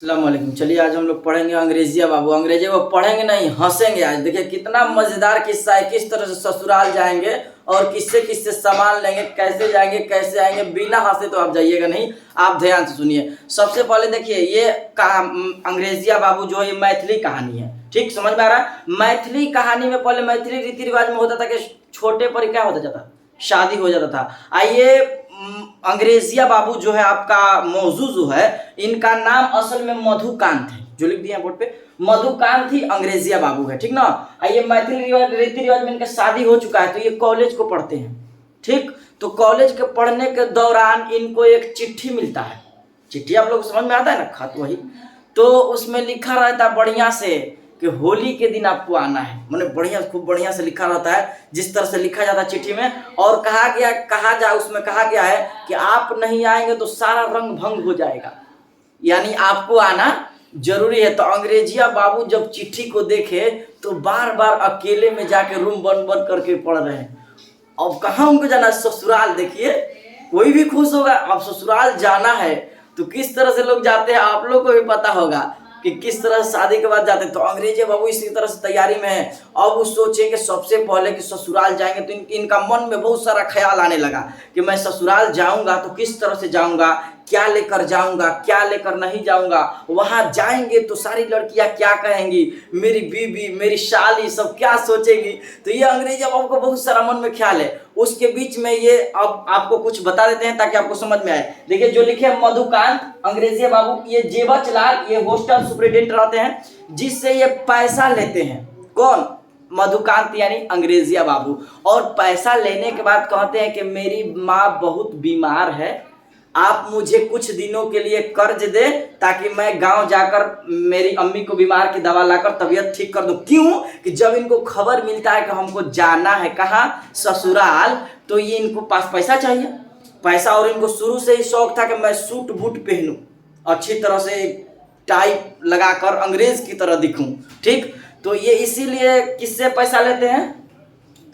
अस्सलामुअलैकुम। चलिए आज हम लोग पढ़ेंगे अंग्रेजिया बाबू। अंग्रेजी वो पढ़ेंगे नहीं, हंसेंगे। आज देखिए कितना मजेदार किस्सा है, किस तरह से ससुराल जाएंगे और किससे किससे सामान लेंगे, कैसे जाएंगे कैसे आएंगे। बिना हंसे तो आप जाइएगा नहीं, आप ध्यान से सुनिए। सबसे पहले देखिए ये अंग्रेजिया बाबू जो है ये मैथिली कहानी है, ठीक समझ में आ रहा है। मैथिली कहानी में पहले मैथिली रीति रिवाज में होता था कि छोटे पर क्या होता जाता, शादी हो जाता था। आइए अंग्रेजिया बाबू जो है आपका मौजू जो है, इनका नाम असल में मधुकांत है, जो लिख दिया बोर्ड पे मधुकांत ही अंग्रेजिया बाबू है, ठीक ना। आइए मैथिली रीति रिवाज में इनका शादी हो चुका है, तो ये कॉलेज को पढ़ते हैं, ठीक। तो कॉलेज के पढ़ने के दौरान इनको एक चिट्ठी मिलता है। चिट्ठी आप लोग समझ में आता है ना, खत वही। तो उसमें लिखा रहता बढ़िया से कि होली के दिन आपको आना है, मैंने बढ़िया खूब बढ़िया से लिखा रहता है, जिस तरह से लिखा जाता है चिट्ठी में। और उसमें कहा गया है कि आप नहीं आएंगे तो सारा रंग भंग हो जाएगा, यानी आपको आना जरूरी है। तो अंग्रेजिया बाबू जब चिट्ठी को देखे तो बार बार अकेले में जाके रूम बंद बंद करके पढ़ रहे हैं। अब कहाँ उनको जाना, ससुराल। देखिए कोई भी खुश होगा, अब ससुराल जाना है तो किस तरह से लोग जाते हैं, आप लोग को भी पता होगा कि किस तरह से शादी के बाद जाते हैं। तो अंग्रेजी बाबू इसी तरह से तैयारी में है। अब वो सोचे कि सबसे पहले कि ससुराल जाएंगे, तो इनका मन में बहुत सारा ख्याल आने लगा कि मैं ससुराल जाऊंगा तो किस तरह से जाऊंगा, क्या लेकर जाऊंगा, क्या लेकर नहीं जाऊंगा। वहां जाएंगे तो सारी लड़कियां क्या कहेंगी, मेरी बीबी मेरी शाली सब क्या सोचेगी। तो ये अंग्रेजी बाबू को बहुत सारा मन में ख्याल है। उसके बीच में ये अब आपको कुछ बता देते हैं ताकि आपको समझ में आए। देखिए जो लिखे मधुकांत अंग्रेजी बाबू, ये जेबचलाल, ये हॉस्टल सुपरिटेंडेंट रहते हैं, जिससे ये पैसा लेते हैं। कौन? मधुकांत यानी अंग्रेजिया बाबू। और पैसा लेने के बाद कहते हैं कि मेरी माँ बहुत बीमार है, आप मुझे कुछ दिनों के लिए कर्ज दे ताकि मैं गांव जाकर मेरी अम्मी को बीमार की दवा लाकर तबीयत ठीक कर दूं। क्यों कि जब इनको खबर मिलता है कि हमको जाना है कहाँ, ससुराल, तो ये इनको पास पैसा चाहिए, पैसा। और इनको शुरू से ही शौक था कि मैं सूट बूट पहनूं, अच्छी तरह से टाई लगाकर अंग्रेज की तरह दिखूं, ठीक। तो ये इसीलिए किससे पैसा लेते हैं,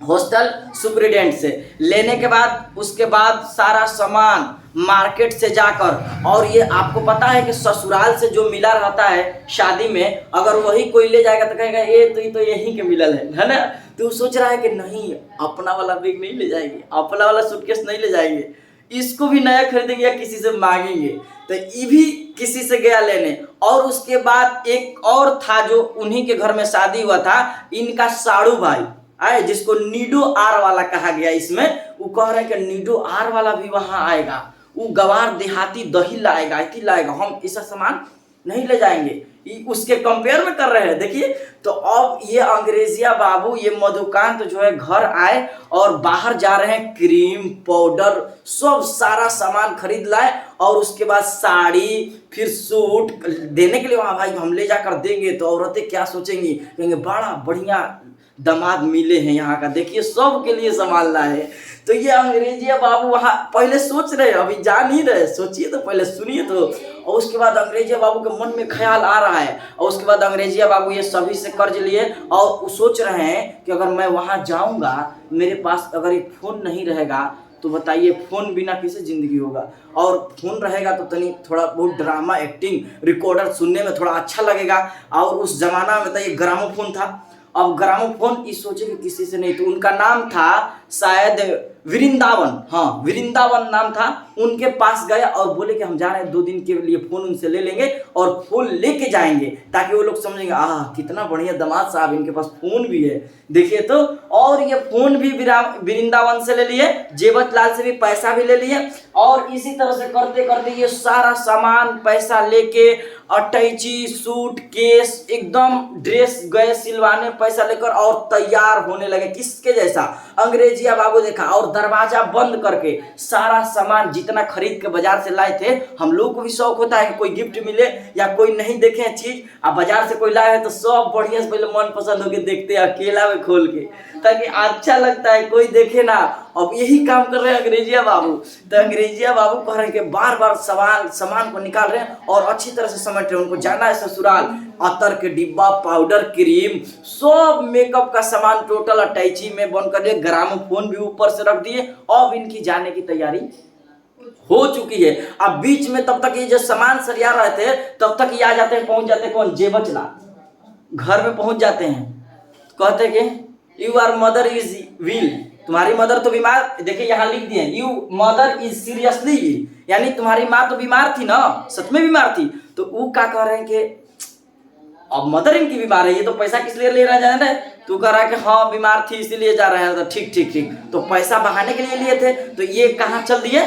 हॉस्टल सुपरिटेंडेंट से। लेने के बाद उसके बाद सारा सामान मार्केट से जाकर, और ये आपको पता है कि ससुराल से जो मिला रहता है शादी में, अगर वही कोई ले जाएगा तो कहेगा ये तो यहीं के मिलल है ना। तो सोच रहा है कि नहीं, अपना वाला बैग नहीं ले जाएंगे, अपना वाला सूटकेस नहीं ले जाएंगे, इसको भी नया खरीदेंगे या किसी से मांगेंगे। तो ये भी किसी से गया लेने। और उसके बाद एक और था जो उन्हीं के घर में शादी हुआ था, इनका साड़ू भाई आए, जिसको नीडो आर वाला कहा गया। इसमें वो कह रहे हैं कि नीडो आर वाला भी वहां आएगा, वो गवार देहाती दही लाएगा, हम ऐसा सामान नहीं ले जाएंगे, उसके कंपेयर में कर रहे हैं। देखिए तो अब ये अंग्रेजिया बाबू, ये मधुकांत जो है घर आए और बाहर जा रहे हैं, क्रीम पाउडर सब सारा सामान खरीद लाए। और उसके बाद साड़ी फिर सूट देने के लिए वहां, भाई हम ले जाकर देंगे तो औरतें क्या सोचेंगी, कहेंगे बड़ा बढ़िया दामाद मिले हैं यहाँ का, देखिए सब के लिए सामान लाए। तो ये अंग्रेजिया बाबू वहाँ पहले सोच रहे, अभी जा नहीं रहे, सोचिए तो पहले सुनिए तो। और उसके बाद अंग्रेजिया बाबू के मन में ख्याल आ रहा है। और उसके बाद अंग्रेजिया बाबू ये सभी से कर्ज लिए और वो सोच रहे हैं कि अगर मैं वहाँ जाऊँगा, मेरे पास अगर एक फ़ोन नहीं रहेगा तो बताइए फ़ोन बिना कैसे ज़िंदगी होगा, और फ़ोन रहेगा तो थोड़ा बहुत ड्रामा एक्टिंग रिकॉर्डर सुनने में थोड़ा अच्छा लगेगा। और उस ज़माना में तो ये ग्रामोफोन था। अब ग्रामोफोन इस सोचे कि किसी से नहीं, तो उनका नाम था शायद वृंदावन, हाँ वृंदावन नाम था। उनके पास गया और बोले कि हम जा रहे हैं 2 दिन के लिए, फ़ोन उनसे ले लेंगे और फ़ोन लेके जाएंगे ताकि वो लोग समझेंगे आह कितना बढ़िया दामाद साहब, इनके पास फ़ोन भी है। देखिए तो, और ये फ़ोन भी वृंदावन से ले लिए, जेबचलाल से भी पैसा भी ले लिए। और इसी तरह से करते करते ये सारा सामान पैसा लेके, अटैची सूट केस एकदम ड्रेस गए सिलवाने पैसा लेकर, और तैयार होने लगे किसके जैसा, अंग्रेजिया बाबू देखा। और दरवाजा बंद करके सारा सामान जितना खरीद के बाजार से लाए थे, हम लोग को भी शौक होता है कि कोई गिफ्ट मिले या कोई नहीं देखे चीज, अब बाजार से कोई लाए तो सब बढ़िया से पहले मन पसंद होके देखते हैं अकेला में खोल के, ताकि अच्छा लगता है कोई देखे ना। अब यही काम कर रहे हैं अंग्रेजिया बाबू। तो अंग्रेजिया बाबू कह रहे हैं कि बार बार सामान को निकाल रहे हैं और अच्छी तरह से समझ रहे हैं, उनको जाना है ससुराल। अतर के डिब्बा, पाउडर, क्रीम, सब मेकअप का सामान टोटल अटैची में बंद कर दिए, ग्रामोफोन भी ऊपर से रख दिए। अब इनकी जाने की तैयारी हो चुकी है। अब बीच में तब तक ये जो सामान सरिया रहे थे तब तक ये आ जाते हैं, पहुंच जाते हैं कौन, जेबचला घर में पहुंच जाते हैं। कहते कि you are mother is will, तुम्हारी मदर तो बीमार, देखिए यहाँ लिख दिए you mother is seriously will, यानी तुम्हारी माँ तो बीमार थी ना, सच में बीमार थी। तो वो क्या कह रहे हैं कि अब मदर इनकी बीमार है, ये तो पैसा किस लिए ले रहे हैं, तू कह रहा है कि हाँ बीमार थी इसीलिए जा रहे हैं, तो ठीक ठीक ठीक, तो पैसा बहाने के लिए लिए थे। तो ये कहाँ चल दिए,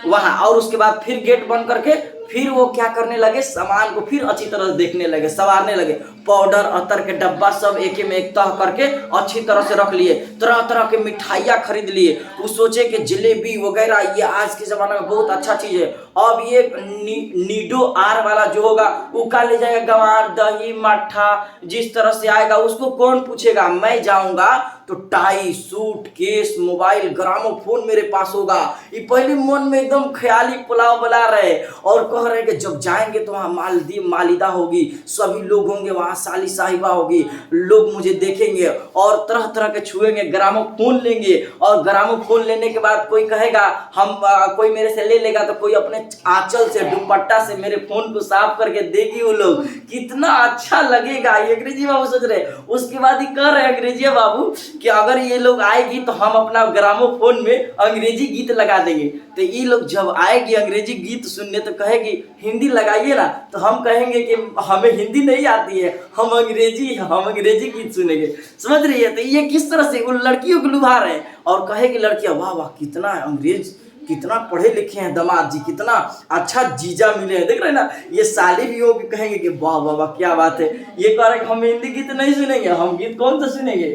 वहां। और उसके बाद फिर गेट बंद करके फिर वो क्या करने लगे, सामान को फिर अच्छी तरह देखने लगे, संवारने लगे। पाउडर अतर के डब्बा सब एक में एक तह करके अच्छी तरह से रख लिए। तरह तरह के मिठाइयाँ खरीद लिए। वो सोचे कि जलेबी वगैरह ये आज के ज़माने में बहुत अच्छा चीज़ है। अब ये नीडो आर वाला जो होगा वो का ले जाएगा, गंवार दही मट्ठा जिस तरह से आएगा उसको कौन पूछेगा। मैं जाऊँगा तो tie suit case mobile gramophone मेरे पास होगा। ये पहले मन में एकदम ख्याली पुलाव बना रहे और कह रहे कि जब जाएंगे तो वहाँ मालिदा होगी, सभी लोग होंगे वहाँ, साली साहिबा होगी, लोग मुझे देखेंगे और तरह तरह के छुएंगे, ग्रामोफोन लेंगे। और ग्रामोफोन लेने के बाद कोई कहेगा हम कोई मेरे से ले लेगा तो कोई अपने आंचल से दुपट्टा से मेरे फोन को साफ करके देगी। वो लोग कितना अच्छा लगेगा, ये अंग्रेजी बाबू सोच रहे। उसके बाद ही कह रहे अंग्रेजी बाबू कि अगर ये लोग आएगी तो हम अपना ग्रामोफोन में अंग्रेजी गीत लगा देंगे। तो ये लोग जब आएगी अंग्रेजी गीत सुनने तो कहेगी हिंदी लगाइए ना, तो हम कहेंगे कि हमें हिंदी नहीं आती है, हम अंग्रेजी गीत सुनेंगे। समझ रही है। तो ये किस तरह से उन लड़कियों को लुभा रहे हैं और कहेगी लड़कियां वाह वाह कितना अंग्रेज, कितना पढ़े लिखे हैं दामाद जी, कितना अच्छा जीजा मिले हैं। देख रहे हैं ना, ये साली भी वो भी कहेंगे कि वाह वाह वाह क्या बात है। ये कह रहे हैं हम हिंदी गीत नहीं सुनेंगे, हम गीत कौन सा सुनेंगे,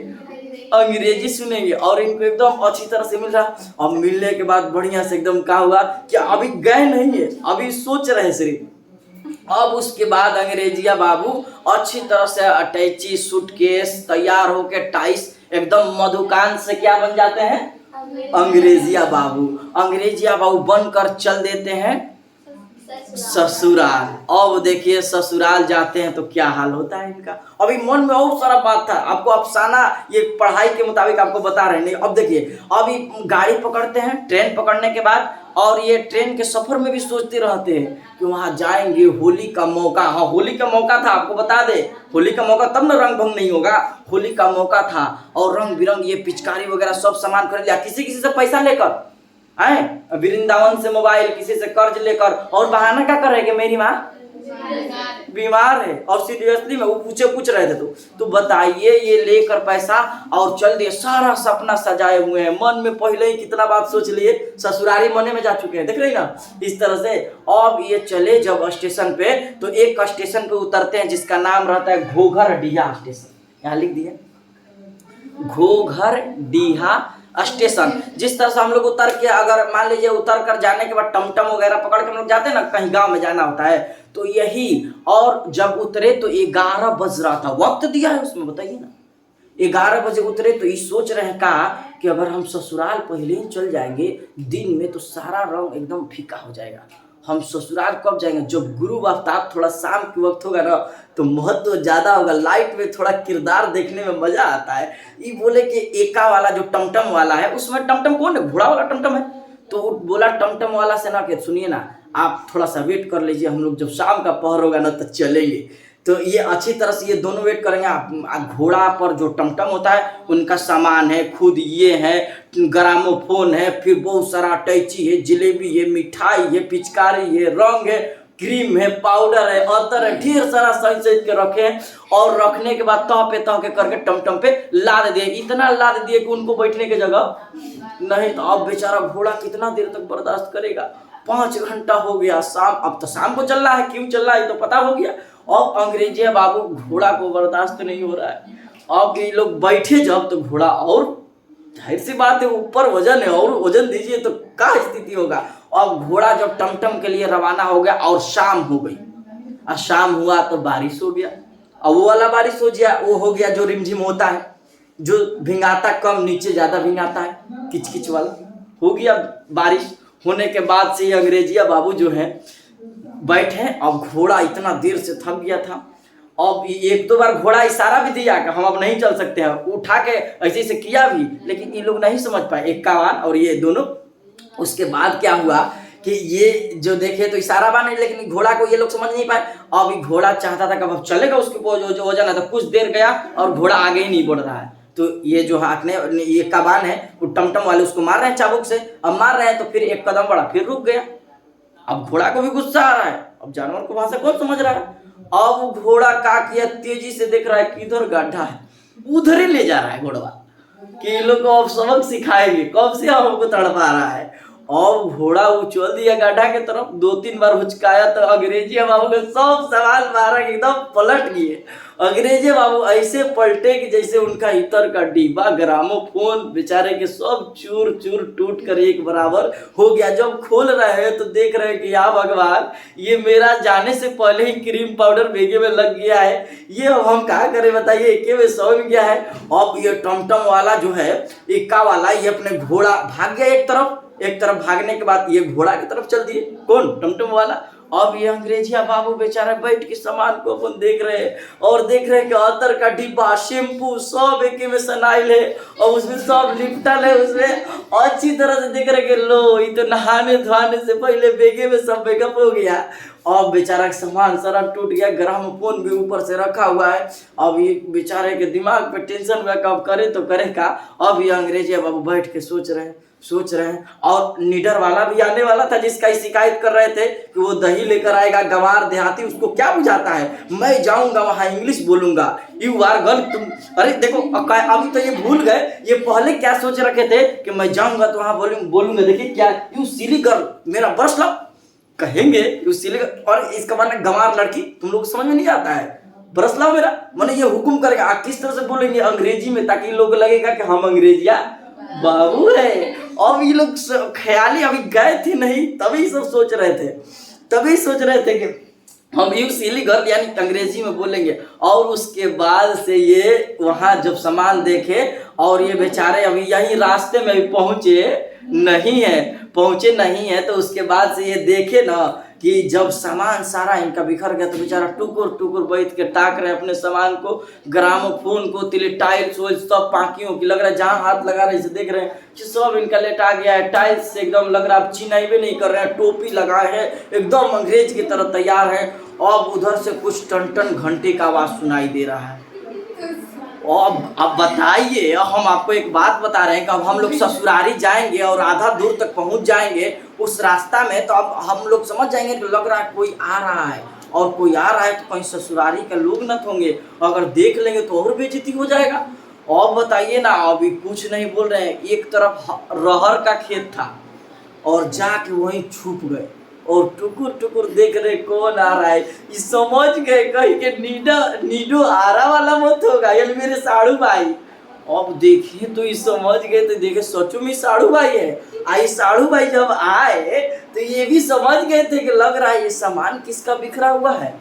अंग्रेजी सुनेंगे। और इनको एकदम अच्छी तरह से मिल रहा। और मिलने के बाद बढ़िया से एकदम क्या हुआ कि अभी गए नहीं है, अभी सोच रहे सिर्फ। अब उसके बाद अंग्रेजिया बाबू अच्छी तरह से अटैची सूटकेस तैयार होके टाइस एकदम मधुकान से क्या बन जाते हैं, अंग्रेजिया बाबू बनकर चल देते हैं ससुराल। अब देखिए ससुराल जाते हैं तो क्या हाल होता है इनका। अभी मन में और सारा बात था, आपको अफसाना ये पढ़ाई के मुताबिक आपको बता रहे हैं। अब देखिए अभी गाड़ी पकड़ते हैं, ट्रेन पकड़ने के बाद और ये ट्रेन के सफर में भी सोचते रहते हैं कि वहाँ जाएंगे, होली का मौका, हाँ होली का मौका था, आपको बता दे होली का मौका तब ना रंग भंग नहीं होगा। होली का मौका था और रंग बिरंग ये पिचकारी वगैरह सब सामान खरीद लिया, किसी से पैसा लेकर आए, वृंदावन से मोबाइल, किसी से कर्ज लेकर। और बहाना क्या कर रहे कि मेरी माँ बीमार है और सीरियसली में वो पूछ रहे थे। तो बताइए ये लेकर पैसा और चल दिए, सारा सपना सजाए हुए हैं, मन में पहले ही कितना बात सोच लिए, ससुरारी मने में जा चुके हैं। देख रहे ना इस तरह से। अब ये चले जब स्टेशन पे तो एक स्टेशन पे उतरते हैं जिसका नाम रहता है घोघरडीहा स्टेशन। यहाँ लिख दिए घोघरडीहा स्टेशन। जिस तरह से हम लोग उतर के अगर मान लीजिए उतर कर जाने के बाद टमटम वगैरह पकड़ के हम लोग जाते हैं ना, कहीं गांव में जाना होता है तो यही। और जब उतरे तो 11 बज रहा था, वक्त दिया है उसमें, बताइए ना 11 बजे उतरे। तो ये सोच रहे हैं कहा कि अगर हम ससुराल पहले ही चल जाएंगे दिन में तो सारा रंग एकदम फीका हो जाएगा। हम ससुराल कब जाएंगे, जब गुरु आफ्ताब थोड़ा शाम के वक्त होगा ना तो महत्व तो ज़्यादा होगा, लाइट में थोड़ा किरदार देखने में मज़ा आता है। ये बोले कि एका वाला जो टमटम वाला है उसमें टमटम कौन है, घोड़ा वाला टमटम है। तो बोला टमटम वाला से ना कि सुनिए ना आप थोड़ा सा वेट कर लीजिए, हम लोग जब शाम का पहर होगा ना तो चलेंगे। तो ये अच्छी तरह से ये दोनों वेट करेंगे। घोड़ा पर जो टमटम होता है उनका सामान है, खुद ये है, ग्रामोफोन है, फिर बहुत सारा अटैची है, जलेबी है, मिठाई है, पिचकारी है, रंग है, क्रीम है, पाउडर है, अतर है, ढेर सारा सज के रखे हैं। और रखने के बाद तह के करके टमटम पे लाद दिए। इतना लाद दिए कि उनको बैठने की जगह नहीं। तो अब बेचारा घोड़ा कितना देर तक बर्दाश्त करेगा। 5 घंटा हो गया शाम, अब तो शाम को चल रहा है, क्यों चल रहा है तो पता हो गया। अब अंग्रेजी बाबू घोड़ा को बर्दाश्त नहीं हो रहा है। अब ये लोग बैठे जब तो घोड़ा, और जाहिर सी बात है ऊपर वजन है और वजन दीजिए तो क्या स्थिति होगा। अब घोड़ा जब टमटम के लिए रवाना हो गया और शाम हो गई, और शाम हुआ तो बारिश हो गया। अब वो वाला बारिश हो गया जो रिमझिम होता है, जो भिंगाता कम नीचे ज्यादा भिंगाता है, किचकिच वाला हो गया। बारिश होने के बाद से अंग्रेजिया बाबू जो है बैठे। अब घोड़ा इतना देर से थक गया था। अब 1-2 बार घोड़ा इशारा भी दिया कि हम अब नहीं चल सकते हैं, उठा के ऐसे से किया भी, लेकिन ये लोग नहीं समझ पाए, एक कावान और ये दोनों। उसके बाद क्या हुआ कि ये जो देखे तो इशारा बाने, लेकिन घोड़ा को ये लोग समझ नहीं पाए। अब घोड़ा चाहता था कि अब चलेगा उसके जो वजन है, तो कुछ देर गया और घोड़ा आगे ही नहीं बढ़ रहा है। तो ये जो हाकने ये कबान है वो टमटम वाले उसको मार रहे हैं चाबुक से। अब मार रहे हैं तो फिर एक कदम बढ़ा, फिर रुक गया। अब घोड़ा को भी गुस्सा आ रहा है, अब जानवर को भाषा कौन समझ रहा है। अब घोड़ा का किया, तेजी से देख रहा है किधर गड्ढा है, उधर ही ले जा रहा है घोड़ा कि इन लोग को अब सबक सिखाएंगे, कब से हमको तड़पा रहा है। अब घोड़ा उछल दिया गड्ढा के तरफ, 2-3 बार हुचकाया तो अंग्रेजी बाबू ने सब सवाल मारा कि एकदम पलट गए। अंग्रेजी बाबू ऐसे पलटे कि जैसे उनका इतर का डिब्बा, ग्रामोफोन बेचारे के सब चूर चूर टूट कर एक बराबर हो गया। जब खोल रहे हैं तो देख रहे हैं कि या भगवान, ये मेरा जाने से पहले ही क्रीम पाउडर बेगे में लग गया है, ये अब हम क्या करें बताइए, एके में सौन गया है। अब ये टमटम वाला जो है, इक्का वाला, ये अपने घोड़ा भाग गया एक तरफ भागने के बाद ये घोड़ा की तरफ चल दिए, कौन, टमटम वाला। अब ये अंग्रेजिया बाबू बेचारा बैठ के सामान को अपन देख रहे हैं और देख रहे हैं कि अतर का डिब्बा, शैम्पू सब एक में सनाइल है और उसमें सब लिपटल है, उसमें अच्छी तरह से देख रहे कि लो ये तो नहाने धोने से पहले बेगे में सब मेकअप हो गया। अब बेचारा का सामान सारा टूट गया, ग्रामोफोन भी ऊपर से रखा हुआ है। अब ये बेचारे के दिमाग पे टेंशन हुआ, कब करे तो करे का। अब ये अंग्रेजिया बाबू बैठ के सोच रहे हैं और नीडर वाला भी आने वाला था, जिसका ही शिकायत कर रहे थे कि वो दही लेकर आएगा, गंवार देहाती, उसको क्या बुझाता है, मैं जाऊंगा वहां इंग्लिश बोलूंगा, यू आर गर्ल तुम। अरे देखो अभी तो ये भूल गए, ये पहले क्या सोच रखे थे कि मैं जाऊंगा तो वहां बोलूंगा, देखिए क्या, यू सिली गर्ल, मेरा ब्रश लो कहेंगे, यू सिली गर्ल। और इसका माने गंवार लड़की, तुम लोग समझ में नहीं आता है, ब्रश लाओ मेरा, मैंने ये हुक्म करेगा। किस तरह से बोलेंगे अंग्रेजी में, ताकि लोग लगेगा कि हम अंग्रेजिया बाबू है। अब ये लोग ख्याली अभी गए थे नहीं, तभी सब सोच रहे थे कि हम यू सिली गर्ल यानी अंग्रेजी में बोलेंगे। और उसके बाद से ये वहां जब सामान देखे और ये बेचारे अभी यही रास्ते में भी पहुंचे नहीं है, तो उसके बाद से ये देखे ना कि जब सामान सारा इनका बिखर गया तो बेचारा टुकुर बैठ के ताक रहे अपने सामान को, ग्रामोफोन को, टाइल्स सब पाकियों की लग रहा है, जहाँ हाथ लगा रहे देख रहे हैं कि सब इनका लेटा गया है, टाइल्स से एकदम लग रहा है अब चिनाई नहीं कर रहे हैं, टोपी लगाए हैं, एकदम अंग्रेज की तरह तैयार है। अब उधर से कुछ टन घंटे का आवाज सुनाई दे रहा है। अब बताइए, हम आपको एक बात बता रहे हैं कि अब हम लोग ससुरारी जाएंगे और आधा दूर तक पहुंच जाएंगे उस रास्ता में, तो अब हम लोग समझ जाएंगे कि लग रहा है कोई आ रहा है, और कोई आ रहा है तो कहीं ससुरारी के लोग न होंगे, अगर देख लेंगे तो और बेइज्जती हो जाएगा। अब बताइए ना, अभी कुछ नहीं बोल रहे हैं। एक तरफ रहर का खेत था और जाके वहीं छुप गए और टुकुर देख रहे कौन आ रहा है। ये समझ गए कहीं के नीडो आरा वाला मत होगा, ये मेरे साड़ू भाई। अब देखिए तो ये समझ गए, तो देखे सचो में साड़ू भाई है। आई साड़ू भाई जब आए तो ये भी समझ गए थे कि लग रहा है ये सामान किसका बिखरा हुआ है।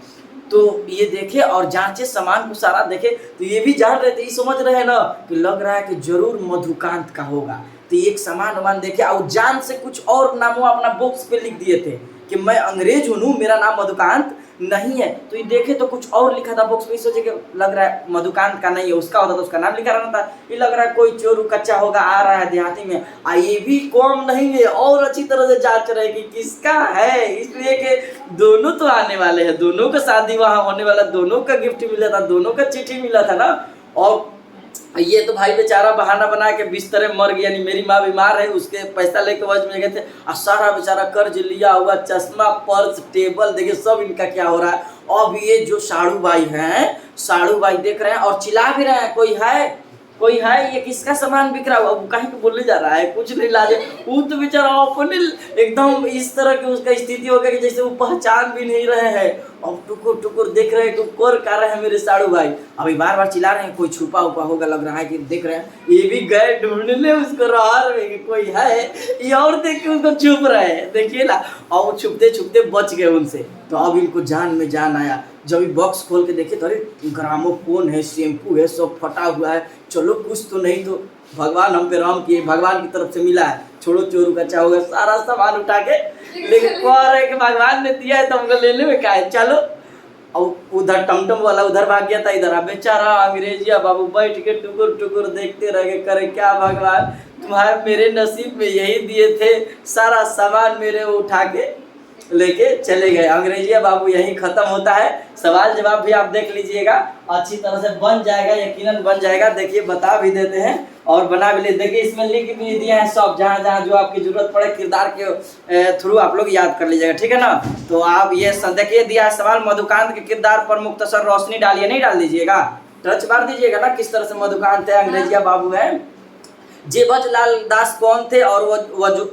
तो ये देखे और जांचे सामान को सारा देखे, तो ये भी जान रहे थे, ये समझ रहे हैं ना कि लग रहा है कि जरूर मधुकांत का होगा। तो एक सामान देखे और जान से कुछ और नामों अपना बॉक्स पे लिख दिए थे कि मैं अंग्रेज हूँ, मेरा नाम मधुकांत नहीं है। तो ये देखे तो कुछ और लिखा था बॉक्स पे, सोचे कि लग रहा है मधुकांत का नहीं है, उसका होता तो उसका नाम लिखा रहना था। ये लग रहा है कोई चोर कच्चा होगा, आ रहा है देहाती में। ये भी कम नहीं है, और अच्छी तरह से जांच रहे कि किसका है, इसलिए कि दोनों तो आने वाले हैं, दोनों का शादी वहाँ होने वाला, दोनों का गिफ्ट मिला था, दोनों का चिट्ठी मिला था ना। और ये तो भाई बेचारा बहाना बना के बिस्तर में मर गया, यानी मेरी माँ बीमार है, उसके पैसा लेके वज में गए थे और सारा बेचारा कर्ज लिया हुआ, चश्मा, पर्स, टेबल, देखिए सब इनका क्या हो रहा है। अब ये जो साड़ू भाई हैं, साड़ू भाई देख रहे हैं और चिल्ला भी रहे हैं, कोई है, ये किसका सामान बिक रहा है। अब कहीं पे बोलने जा रहा है, कुछ नहीं लाजे, वो तो बेचारा अपने एकदम इस तरह की उसका स्थिति हो गया कि जैसे वो पहचान भी नहीं रहे हैं। अब टुकुर देख रहे हैं कि कर कर रहे हैं मेरे साड़ू भाई। अभी बार चिल्ला रहे हैं, कोई छुपा होगा, लग रहा है कि देख रहे हैं। ये भी गए ढूंढने उसको रहर में कि कोई है, ये और देख के उसको छुप रहे हैं, देखिए ना। और वो छुपते बच गए उनसे। तो अब इनको जान में जान आया, जब ये बॉक्स खोल के देखे तो अरे ग्रामोफोन है, शैम्पू है, सब फटा हुआ है। चलो कुछ तो नहीं तो भगवान हम पे रहम किए, भगवान की तरफ से मिला है, छोड़ो चोरू का चाहोगा, सारा सामान उठा के लेकिन कह रहे कि भगवान ने दिया है तो हमको लेने में क्या है, चलो। और उधर टमटम वाला उधर भाग गया था, इधर बेचारा अंग्रेजिया बाबू बैठ के टुकुर देखते रह गए, करे क्या भगवान तुम्हारे मेरे नसीब में यही दिए थे, सारा सामान मेरे वो उठा के लेके चले गए। अंग्रेजिया बाबू यही खत्म होता है। सवाल जवाब भी आप देख लीजिएगा, अच्छी तरह से बन जाएगा, यकीनन बन जाएगा। देखिए बता भी देते हैं और बना भी ले। देखिए इसमें लिंक भी दिया है सब, जहाँ जहाँ जो आपकी जरूरत पड़े किरदार के थ्रू आप लोग याद कर लीजिएगा, ठीक है ना। तो आप ये देखिए दिया है सवाल, मधुकांत के किरदार पर मुख्तसर रोशनी डालिए, नहीं डाल दीजिएगा, टच मार दीजिएगा ना किस तरह से मधुकांत है, अंग्रेजिया बाबू है। जेबच लाल दास कौन थे और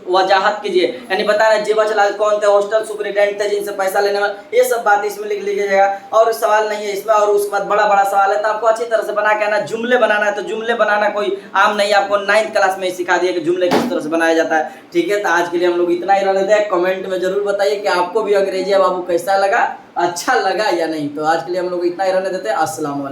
वजाहत कीजिए, यानी बताना जेबच लाल कौन थे, हॉस्टल सुपरिटेंडेंट थे जिनसे पैसा लेने वाले, ये सब बात इसमें लिख लीजिएगा। और सवाल नहीं है इसमें, और उसके बाद बड़ा बड़ा सवाल है, तो आपको अच्छी तरह से बना के आना। जुमले बनाना है तो जुमले बनाना कोई आम नहीं, आपको 9th क्लास में ही सिखा दिया कि जुमले किस तरह से बनाया जाता है, ठीक है। तो आज के लिए हम लोग इतना ही रहने दें। कमेंट में जरूर बताइए कि आपको भी अंग्रेजिया बाबू कैसा लगा, अच्छा लगा या नहीं। तो आज के लिए हम लोग इतना ही रहने देते हैं। अस्सलाम वालेकुम।